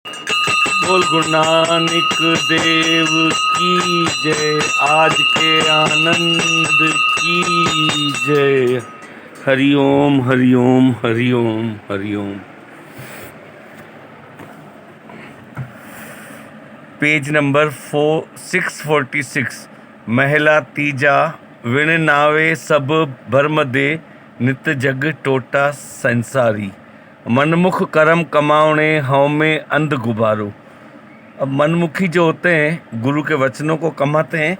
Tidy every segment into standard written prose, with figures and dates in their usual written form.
बोल गुरु नानक देव की जय। आज के आनंद की जय। हरि ओम हरि ओम हरि ओम हरि ओम। Page number 646। महिला तीजा विण नावे सब भरम दे, नित जग टोटा संसारी। मनमुख कर्म कमावणे हव में अंध गुबारो। अब मनमुखी जो होते हैं गुरु के वचनों को कमाते हैं,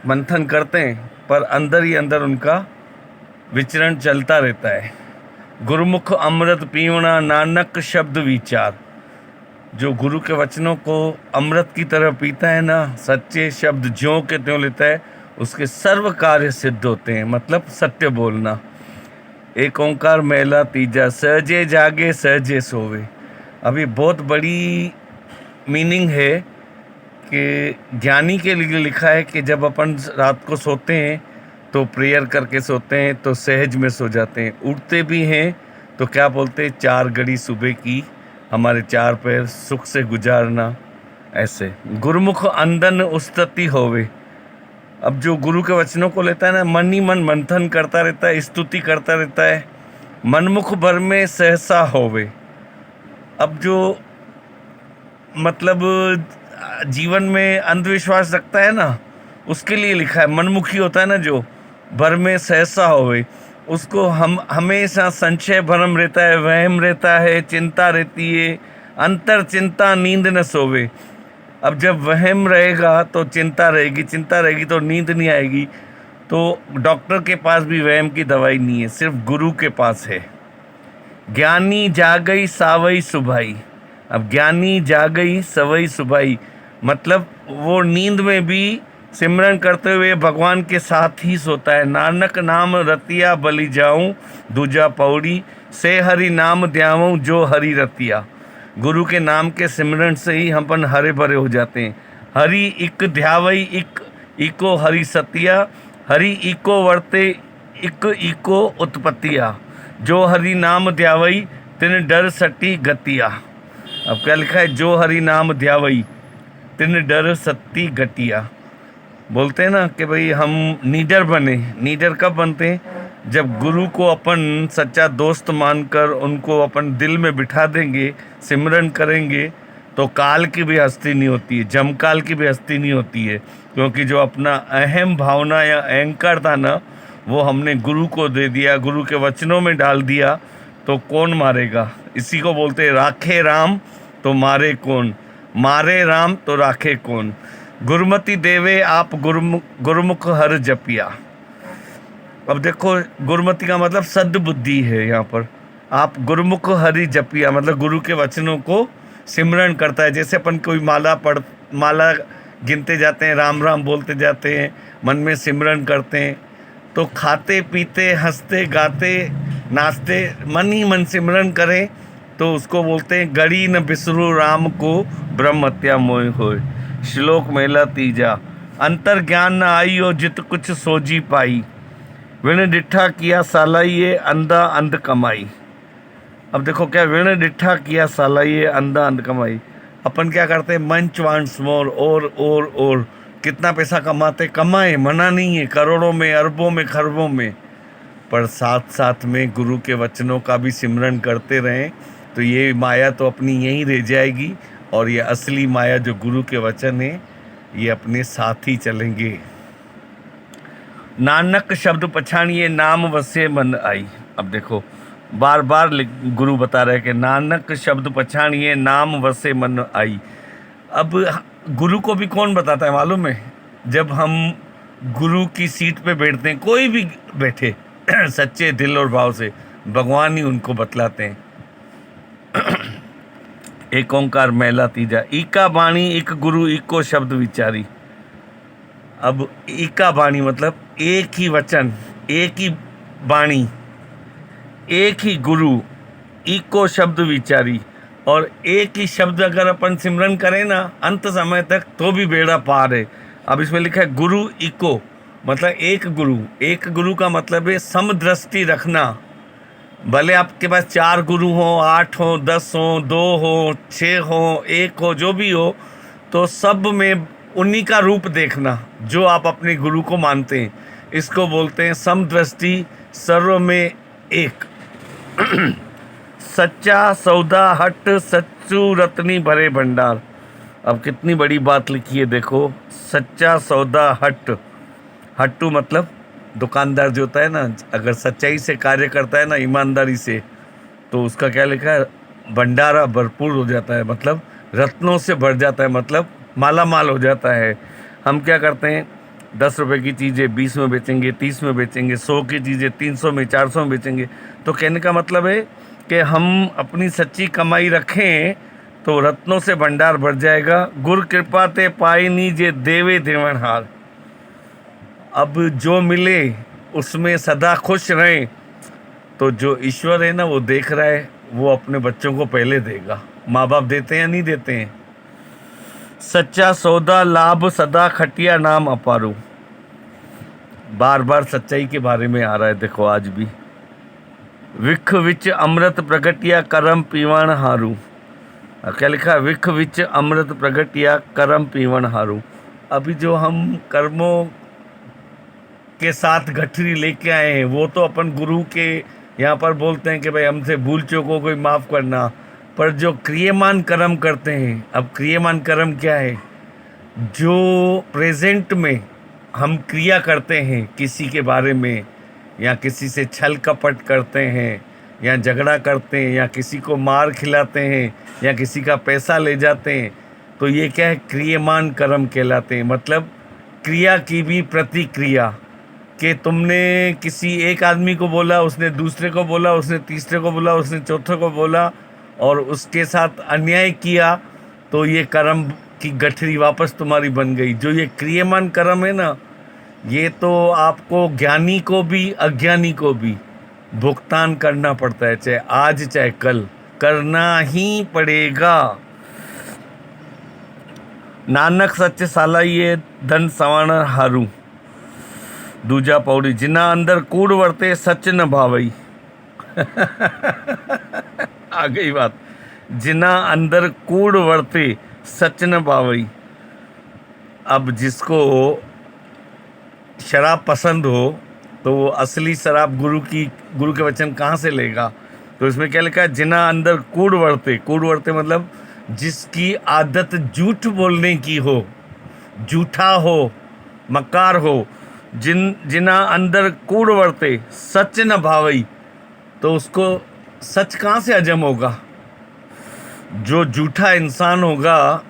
मंथन करते हैं, पर अंदर ही अंदर उनका विचरण चलता रहता है। गुरुमुख अमृत पीवना, नानक शब्द विचार। जो गुरु के वचनों को अमृत की तरह पीता है ना, सच्चे शब्द ज्यों के त्यों लेता है, उसके सर्व कार्य सिद्ध होते हैं। मतलब सत्य बोलना। एक ओंकार महिला तीजा, सहजे जागे सहजे सोवे। अभी बहुत बड़ी मीनिंग है कि ज्ञानी के लिए लिखा है कि जब अपन रात को सोते हैं तो प्रेयर करके सोते हैं, तो सहज में सो जाते हैं। उठते भी हैं तो क्या बोलते हैं, 4 घड़ी सुबह की हमारे 4 पैर सुख से गुजारना। ऐसे गुरुमुख अंदन उस्तति होवे। अब जो गुरु के वचनों को लेता है ना, मन ही मन मंथन करता रहता है, स्तुति करता रहता है। मनमुख भर में सहसा होवे। अब जो मतलब जीवन में अंधविश्वास रखता है ना, उसके लिए लिखा है। मनमुखी होता है ना जो, भर में सहसा होवे, उसको हम हमेशा संशय भरम रहता है, वहम रहता है, चिंता रहती है। अंतर चिंता नींद न सोवे। अब जब वहम रहेगा तो चिंता रहेगी, चिंता रहेगी तो नींद नहीं आएगी। तो डॉक्टर के पास भी वहम की दवाई नहीं है, सिर्फ गुरु के पास है। ज्ञानी जागई सावई सुभाई। अब ज्ञानी जागई सवई सुभाई मतलब वो नींद में भी सिमरन करते हुए भगवान के साथ ही सोता है। नानक नाम रतिया बलि जाऊं, दूजा पौड़ी से हरि नाम ध्याऊं जो हरि रतिया। गुरु के नाम के सिमरन से ही हम अपन हरे भरे हो जाते हैं। हरि इक ध्यावई इक इको हरि सतिया, हरि इको वर्ते इक इको उत्पत्तिया। जो हरि नाम ध्यावई तिन डर सटी गतिया। अब क्या लिखा है, जो हरि नाम ध्यावई तिन डर सती गतिया। बोलते हैं ना कि भाई हम नीडर बने। नीडर कब बनते हैं, जब गुरु को अपन सच्चा दोस्त मानकर उनको अपन दिल में बिठा देंगे, सिमरन करेंगे, तो काल की भी हस्ती नहीं होती है, जमकाल की भी हस्ती नहीं होती है। क्योंकि जो अपना अहम भावना या अहंकार था ना, वो हमने गुरु को दे दिया, गुरु के वचनों में डाल दिया, तो कौन मारेगा। इसी को बोलते हैं राखे राम तो मारे कौन, मारे राम तो राखे कौन। गुरुमति देवे आप गुरुमुख हर जपिया। अब देखो, गुरुमति का मतलब सद्बुद्धि है। यहाँ पर आप गुरुमुख हरि जपिया मतलब गुरु के वचनों को सिमरन करता है। जैसे अपन कोई माला गिनते जाते हैं, राम राम बोलते जाते हैं, मन में सिमरन करते हैं, तो खाते पीते हंसते गाते नाचते मन ही मन सिमरन करें, तो उसको बोलते हैं गड़ी न बिसरू राम को ब्रह्म हत्या मोह होए। श्लोक महिला तीजा, अंतर ज्ञान न आइयो जित कुछ सोजी पाई, विण डिठा किया सालाइये अंधा अंध कमाई। अब देखो क्या, विण डिठा किया सालाइये अंधा अंध कमाई। अपन क्या करते हैं, मंच वांट्स मोर, और कितना पैसा कमाते, कमाए, मना नहीं है, करोड़ों में, अरबों में, खरबों में, पर साथ साथ में गुरु के वचनों का भी सिमरन करते रहें, तो ये माया तो अपनी यहीं रह जाएगी, और ये असली माया जो गुरु के वचन है, ये अपने साथ ही चलेंगे। नानक शब्द पछाणिए नाम वसे मन आई। अब देखो, बार बार गुरु बता रहे हैं कि नानक शब्द पछाणिए नाम वसे मन आई। अब गुरु को भी कौन बताता है मालूम है, जब हम गुरु की सीट पे बैठते हैं, कोई भी बैठे सच्चे दिल और भाव से, भगवान ही उनको बतलाते हैं। एक ओंकार महिला तीजा, ईका बाणी एक गुरु इको शब्द विचारी। अब ईका बाणी मतलब एक ही वचन, एक ही बाणी, एक ही गुरु, इको शब्द विचारी। और एक ही शब्द अगर अपन सिमरन करें ना अंत समय तक, तो भी बेड़ा पार है। अब इसमें लिखा है गुरु इको मतलब एक गुरु। एक गुरु का मतलब है समदृष्टि रखना, भले आपके पास 4 गुरु हो, 8 हो, 10 हो, 2 हो, 6 हो, 1 हो, जो भी हो, तो सब में उन्हीं का रूप देखना जो आप अपने गुरु को मानते हैं। इसको बोलते हैं समदृष्टि, सर्व में एक। सच्चा सौदा हट, सच्चू रत्नी भरे भंडार। अब कितनी बड़ी बात लिखी है देखो, सच्चा सौदा हट। हट्टू मतलब दुकानदार जो होता है ना, अगर सच्चाई से कार्य करता है ना, ईमानदारी से, तो उसका क्या लिखा है, भंडारा भरपूर हो जाता है, मतलब रत्नों से भर जाता है, मतलब माला माल हो जाता है। हम क्या करते हैं, 10 रुपए की चीज़ें 20 में बेचेंगे, 30 में बेचेंगे, 100 की चीज़ें 300 में, 400 में बेचेंगे। तो कहने का मतलब है कि हम अपनी सच्ची कमाई रखें तो रत्नों से भंडार भर जाएगा। गुर कृपा ते पाई नीजे देवे देवन हार। अब जो मिले उसमें सदा खुश रहें, तो जो ईश्वर है ना वो देख रहा है, वो अपने बच्चों को पहले देगा। माँ बाप देते हैं या नहीं देते हैं? सच्चा सौदा लाभ सदा खटिया नाम अपारू। बार बार सच्चाई के बारे में आ रहा है देखो आज भी। विख विच अमृत प्रगटिया करम पीवण हारू। क्या लिखा है, विख विच अमृत प्रगटिया करम पीवण हारू। अभी जो हम कर्मों के साथ गठरी लेके आए हैं, वो तो अपन गुरु के यहाँ पर बोलते हैं कि भाई हमसे भूल चूकों को माफ़ करना। पर जो क्रियमान कर्म करते हैं, अब क्रियमान कर्म क्या है, जो प्रेजेंट में हम क्रिया करते हैं किसी के बारे में, या किसी से छल कपट करते हैं, या झगड़ा करते हैं, या किसी को मार खिलाते हैं, या किसी का पैसा ले जाते हैं, तो ये क्या है, क्रियमान कर्म कहलाते हैं। मतलब क्रिया की भी प्रतिक्रिया, कि तुमने किसी एक आदमी को बोला, उसने दूसरे को बोला, उसने तीसरे को बोला, उसने चौथे को बोला, और उसके साथ अन्याय किया, तो ये कर्म की गठरी वापस तुम्हारी बन गई। जो ये क्रियमान कर्म है ना, ये तो आपको ज्ञानी को भी अज्ञानी को भी भुगतान करना पड़ता है, चाहे आज चाहे कल, करना ही पड़ेगा। नानक सच सालाइए धन सवाण हारू। दूजा पौड़ी, जिना अंदर कूड़ वर्ते सच न भावई। आ गई बात, जिना अंदर कूड़ वर्ते सच न भावई। अब जिसको शराब पसंद हो, तो वो असली शराब गुरु के वचन कहाँ से लेगा? तो इसमें क्या लिखा है, जिना अंदर कूड़ वर्ते। कूड़ वर्ते मतलब जिसकी आदत झूठ बोलने की हो, झूठा हो, मक्कार हो, जिना अंदर कूड़ वर्ते सच न भावई, तो उसको सच कहाँ से हजम होगा? जो झूठा इंसान होगा,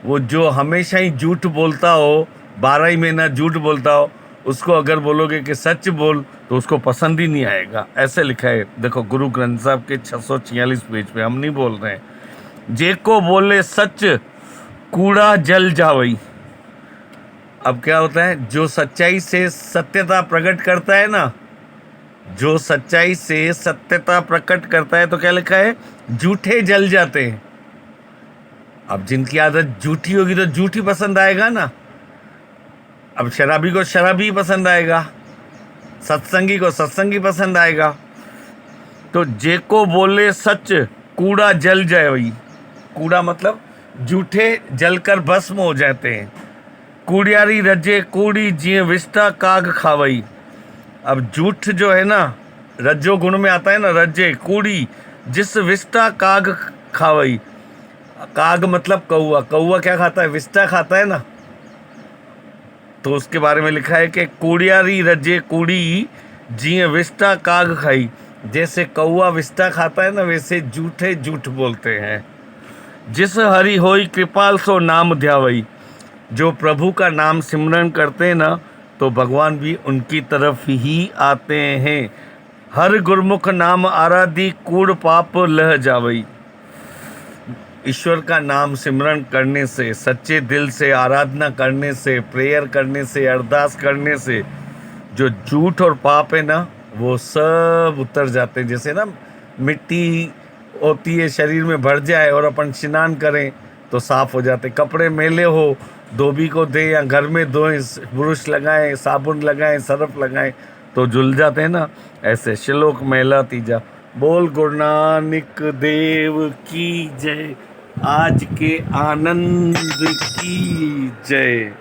वो जो हमेशा ही झूठ बोलता हो, 12 ही महीना झूठ बोलता हो, उसको अगर बोलोगे कि सच बोल, तो उसको पसंद ही नहीं आएगा। ऐसे लिखा है देखो गुरु ग्रंथ साहब के 646 पेज पे, हम नहीं बोल रहे हैं। जे को बोले सच कूड़ा जल जावई। अब क्या होता है, जो सच्चाई से सत्यता प्रकट करता है ना, जो सच्चाई से सत्यता प्रकट करता है, तो क्या लिखा है, झूठे जल जाते हैं। अब जिनकी आदत झूठी होगी तो झूठी पसंद आएगा ना। अब शराबी को शराबी पसंद आएगा, सत्संगी को सत्संगी पसंद आएगा। तो जे को बोले सच कूड़ा जल जाए वही। कूड़ा मतलब झूठे जलकर भस्म हो जाते हैं। कूड़ियारी रजे कूड़ी जिए विष्टा काग खावई। अब झूठ जो है ना, रज्जो गुण में आता है ना, रजे कूड़ी जिस विष्टा काग खावई। काग मतलब कौआ। कौआ क्या खाता है, विष्टा खाता है ना। तो उसके बारे में लिखा है कि कूड़ियारी रजे कूड़ी जिए विष्टा काग खाई। जैसे कौआ विष्टा खाता है ना, वैसे झूठे झूठ बोलते हैं। जिस हरि होई कृपाल सो नाम ध्यावई। जो प्रभु का नाम सिमरन करते हैं ना, तो भगवान भी उनकी तरफ ही आते हैं। हर गुरमुख नाम आराधी कूड़ पाप लह जावई। ईश्वर का नाम सिमरन करने से, सच्चे दिल से आराधना करने से, प्रेयर करने से, अरदास करने से, जो झूठ और पाप है ना, वो सब उतर जाते हैं। जैसे ना मिट्टी होती है शरीर में भर जाए और अपन स्नान करें तो साफ हो जाते। कपड़े मैले हो, धोबी को दे या घर में धोएं, ब्रश लगाएं, साबुन लगाएं, सर्फ लगाएं, तो जुल जाते हैं ना। ऐसे श्लोक महिला तीजा, बोल गुरु नानक देव की जय। आज के आनंद की जय।